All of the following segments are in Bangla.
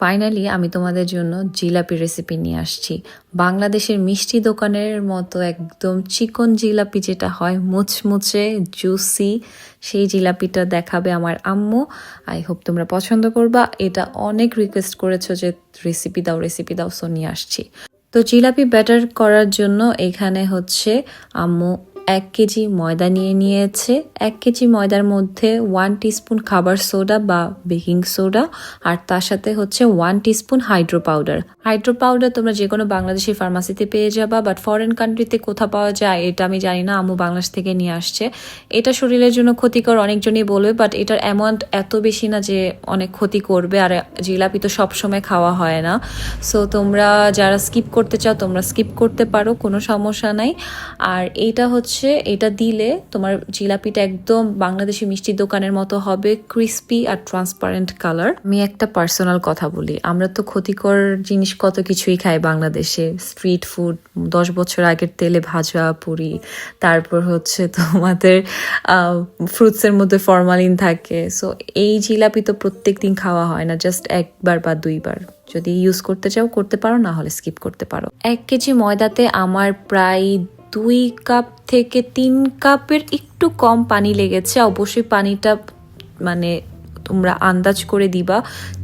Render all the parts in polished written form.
ফাইনালি আমি তোমাদের জন্য জিলাপি রেসিপি নিয়ে আসছি। বাংলাদেশের মিষ্টি দোকানের মতো একদম চিকন জিলাপি যেটা হয়, মুচমুচে জুসি, সেই জিলাপিটা দেখাবে আমার আম্মু। আই হোপ তোমরা পছন্দ করবা। এটা অনেক রিকোয়েস্ট করেছো যে রেসিপি দাও, সো নিয়ে আসছি। তো জিলাপি ব্যাটার করার জন্য এখানে হচ্ছে আম্মু 1 কেজি ময়দা নিয়েছে। 1 কেজি ময়দার মধ্যে 1 টিস্পুন খাবার সোডা বা বেকিং সোডা, আর তার সাথে হচ্ছে 1 টিস্পুন হাইড্রো পাউডার তোমরা যে কোনো বাংলাদেশি ফার্মাসিতে পেয়ে যাবা, বাট ফরেন কান্ট্রিতে কোথা পাওয়া যায় এটা আমি জানি না। আম্মু বাংলাদেশ থেকে নিয়ে আসছে। এটা শরীরের জন্য ক্ষতিকর অনেকজনই বলবে, বাট এটার অ্যামাউন্ট এত বেশি না যে অনেক ক্ষতি করবে। আর জিলাপি তো সবসময় খাওয়া হয় না, সো তোমরা যারা স্কিপ করতে চাও তোমরা স্কিপ করতে পারো, কোনো সমস্যা নাই। আর এটা দিলে তোমার জিলাপিটা একদম বাংলাদেশি মিষ্টির দোকানের মতো হবে, ক্রিস্পি আর ট্রান্সপারেন্ট কালার। আমি একটা পার্সোনাল কথা বলি, আমরা তো ক্ষতিকর জিনিস কত কিছুই খাই বাংলাদেশে। স্ট্রিট ফুড, 10 বছর আগের তেলে ভাজা পুরি, তারপর হচ্ছে তোমাদের ফ্রুটসের মধ্যে ফরমালিন থাকে। সো এই জিলাপি তো প্রত্যেক দিন খাওয়া হয় না, জাস্ট একবার বা দুইবার। যদি ইউজ করতে চাও করতে পারো, না হলে স্কিপ করতে পারো। 1 কেজি ময়দাতে আমার প্রায় 2 কাপ থেকে 3 কাপের একটু কম পানি লেগেছে। অবশ্যই পানিটা মানে তোমরা আন্দাজ করে দিবা।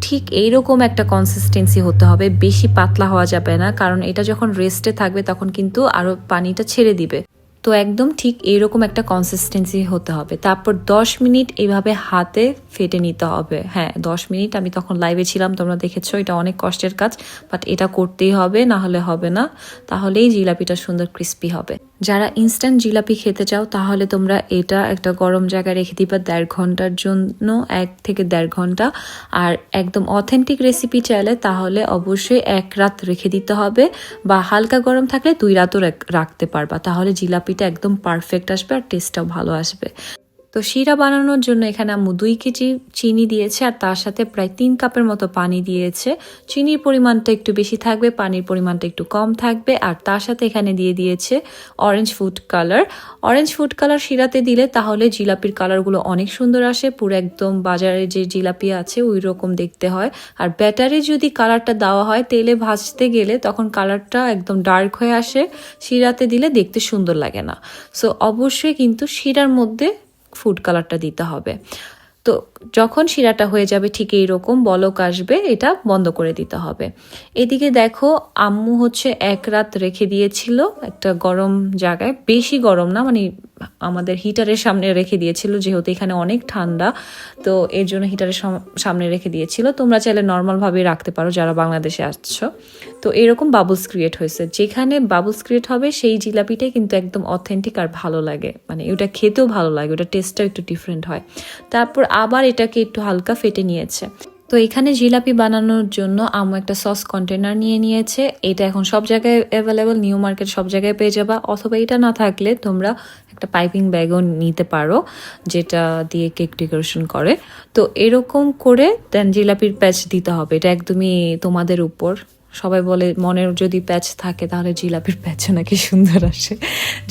ঠিক এইরকম একটা কনসিস্টেন্সি হতে হবে, বেশি পাতলা হওয়া যাবে না, কারণ এটা যখন রেস্টে থাকবে তখন কিন্তু আরো পানিটা ছেড়ে দিবে। তো একদম ঠিক এইরকম একটা কনসিস্টেন্সি হতে হবে। তারপর 10 মিনিট এইভাবে হাতে ফেটে নিতে হবে। হ্যাঁ, 10 মিনিট। আমি তখন লাইভে ছিলাম, তোমরা দেখেছো। এটা অনেক কষ্টের কাজ, বাট এটা করতেই হবে, না হলে হবে না। তাহলেই জিলাপিটা সুন্দর ক্রিস্পি হবে। যারা ইনস্ট্যান্ট জিলাপি খেতে চাও তাহলে তোমরা এটা একটা গরম জায়গায় রেখে দিবা 1.5 ঘন্টার জন্য, 1 থেকে 1.5 ঘন্টা। আর একদম অথেন্টিক রেসিপি চাইলে তাহলে অবশ্যই 1 রাত রেখে দিতে হবে, বা হালকা গরম থাকলে 2 রাতও রাখতে পারবা। তাহলে জিলাপিটা একদম পারফেক্ট আসবে আর টেস্টটাও ভালো আসবে। তো শিরা বানানোর জন্য এখানে আম্মু 2 কেজি চিনি দিয়েছে, আর তার সাথে প্রায় 3 কাপের মতো পানি দিয়েছে। চিনির পরিমাণটা একটু বেশি থাকবে, পানির পরিমাণটা একটু কম থাকবে। আর তার সাথে এখানে দিয়েছে অরেঞ্জ ফুড কালার শিরাতে দিলে তাহলে জিলাপির কালারগুলো অনেক সুন্দর আসে, পুরো একদম বাজারে যে জিলাপি আছে ওই রকম দেখতে হয়। আর ব্যাটারে যদি কালারটা দেওয়া হয় তেলে ভাজতে গেলে তখন কালারটা একদম ডার্ক হয়ে আসে, শিরাতে দিলে দেখতে সুন্দর লাগে না। সো অবশ্যই কিন্তু শিরার মধ্যে ফুড কালারটা দিতে হবে। তো যখন শিরাটা হয়ে যাবে ঠিক এইরকম বলক আসবে, এটা বন্ধ করে দিতে হবে। এদিকে দেখো আম্মু হচ্ছে 1 রাত রেখে দিয়েছিল একটা গরম জায়গায়, বেশি গরম না, মানে আমাদের হিটারের সামনে রেখে দিয়েছিল, যেহেতু এখানে অনেক ঠান্ডা, তো এর জন্য হিটারের সামনে রেখে দিয়েছিল। তোমরা চাইলে নর্মালভাবে রাখতে পারো যারা বাংলাদেশে আসছো। তো এরকম বাবলস ক্রিয়েট হয়েছে, যেখানে বাবলস ক্রিয়েট হবে সেই জিলাপিটাই কিন্তু একদম অথেন্টিক আর ভালো লাগে, মানে ওটা খেতেও ভালো লাগে, ওটা টেস্টটাও একটু ডিফারেন্ট হয়। তারপর আবার এটাকে একটু হালকা ফেটে নিয়েছে। তো এখানে জিলাপি বানানোর জন্য আম্মু একটা সস কন্টেনার নিয়েছে। এটা এখন সব জায়গায় অ্যাভেলেবল, নিউ মার্কেট সব জায়গায় পেয়ে যাবা, অথবা এটা না থাকলে তোমরা একটা পাইপিং ব্যাগও নিতে পারো যেটা দিয়ে কেক ডেকোরেশন করে। তো এরকম করে দেন জিলাপির প্যাচ দিতে হবে, এটা একদমই তোমাদের উপর। সবাই বলে মনের যদি প্যাচ থাকে তাহলে জিলাপির প্যাচও নাকি সুন্দর আসে।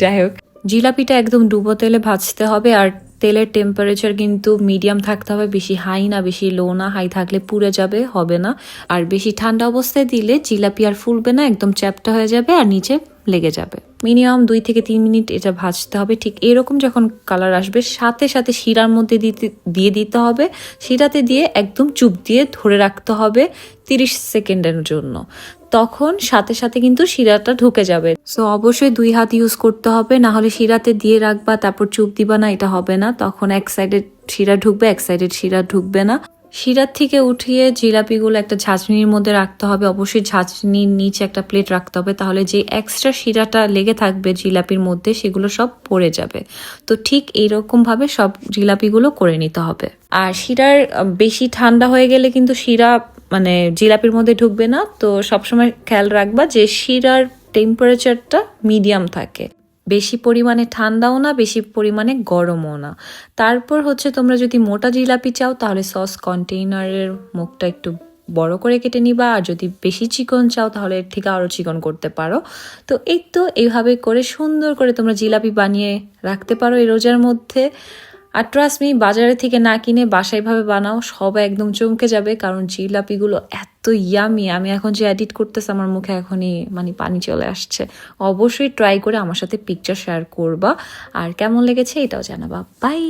যাই হোক, জিলাপিটা একদম ডুবো তেলে ভাজতে হবে, আর তেলের টেম্পারেচার কিন্তু মিডিয়াম থাকতে হবে, বেশি হাই না বেশি লো না। হাই থাকলে পুড়ে যাবে, হবে না। আর বেশি ঠান্ডা অবস্থায় দিলে জিলাপি আর ফুলবে না, একদম চ্যাপ্টা হয়ে যাবে আর নিচে লেগে যাবে। মিনিমাম 2 থেকে 3 মিনিট এটা ভাজতে হবে। ঠিক এরকম যখন কালার আসবে সাথে সাথে শিরার মধ্যে দিয়ে দিতে হবে। শিরাতে দিয়ে একদম চুপ দিয়ে ধরে রাখতে হবে 30 সেকেন্ডের জন্য, তখন সাথে সাথে কিন্তু শিরাটা ঢুকে যাবে। সো অবশ্যই 2 হাত ইউজ করতে হবে, না হলে শিরাতে দিয়ে রাখবা তারপর চুপ দিবা না, এটা হবে না। তখন এক সাইডে শিরা ঢুকবে, এক সাইডে শিরা ঢুকবে না। শিরার থেকে উঠিয়ে জিলাপিগুলো একটা ঝাঁঝনির মধ্যে রাখতে হবে। অবশ্যই ঝাঁঝনির নিচে একটা প্লেট রাখতে হবে, তাহলে যে এক্সট্রা শিরাটা লেগে থাকবে জিলাপির মধ্যে সেগুলো সব পড়ে যাবে। তো ঠিক এইরকম ভাবে সব জিলাপিগুলো করে নিতে হবে। আর শিরার বেশি ঠান্ডা হয়ে গেলে কিন্তু শিরা মানে জিলাপির মধ্যে ঢুকবে না। তো সবসময় খেয়াল রাখবা যে শিরার টেম্পারেচারটা মিডিয়াম থাকে, বেশি পরিমাণে ঠান্ডাও না বেশি পরিমাণে গরমও না। তারপর হচ্ছে তোমরা যদি মোটা জিলাপি চাও তাহলে সস কন্টেইনারের মুখটা একটু বড় করে কেটে নিবা, আর যদি বেশি চিকন চাও তাহলে এর থেকে আরও চিকন করতে পারো। তো এই তো এইভাবে করে সুন্দর করে তোমরা জিলাপি বানিয়ে রাখতে পারো এই রোজার মধ্যে। আর ট্রাস্ট মি, বাজারে থেকে না কিনে বাসায় ভাবে বানাও, সবাই একদম চমকে যাবে, কারণ জিলাপিগুলো এত ইয়ামি, আমি এখন যে এডিট করতেছি আমার মুখে এখনই মানে পানি চলে আসছে। অবশ্যই ট্রাই করে আমার সাথে পিকচার শেয়ার করবা, আর কেমন লেগেছে এটাও জানাবা। বাই।